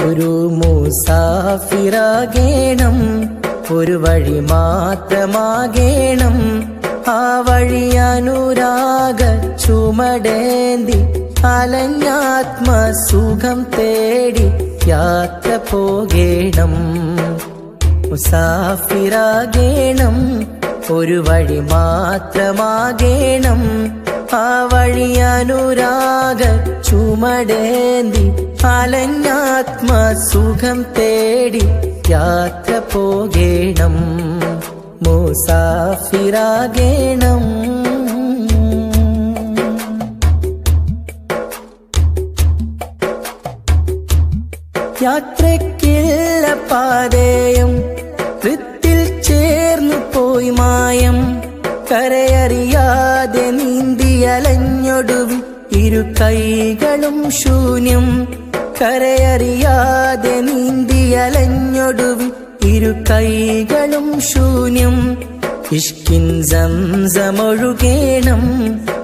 ഒരു മുസാഫിറാകേണം, ഒരു വഴി മാത്രമാകേണം. ആ വഴി അനുരാഗ ചുമടേന്തി അലഞ്ഞാത്മസുഖം തേടി യാത്ര പോകേണം. മുസാഫിറാകേണം, ഒരു വഴി മാത്രമാകേണം. ആ വഴി അനുരാഗ ചുമടേന്തി അലഞ്ഞാത്മസുഖം തേടി യാത്ര പോകേണം. മുസാഫിറാകേണം. യാത്രയ്ക്കില്ല പാതയും വൃത്തിൽ ചേർന്നു പോയി മായം. കരയറിയാതെ നീന്തിയലഞ്ഞൊടുവിൽ ഇരു കൈകളും ശൂന്യം. കരയറിയാതെ നീന്തിയലഞ്ഞൊടുവിൽ ഇരു കൈകളും ശൂന്യം. ഇഷ്കിൻ സംസമൊഴുകേണം,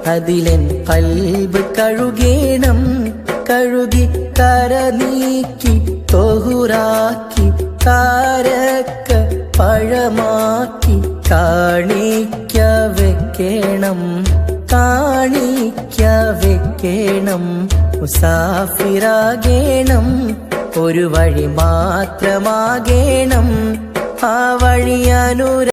അതിലെൻ ഖൽബ് കഴുകേണം. കഴുകി കര നീക്കി തൊഹുറാക്കി കാരക്ക പഴമാക്കി കാണിക്ക വെക്കേണം. കാണിക്ക വെക്കേണം. മുസാഫിറാകേണം, ഒരു വഴി മാത്രമാകേണം. ആ വഴി അനുരാഗ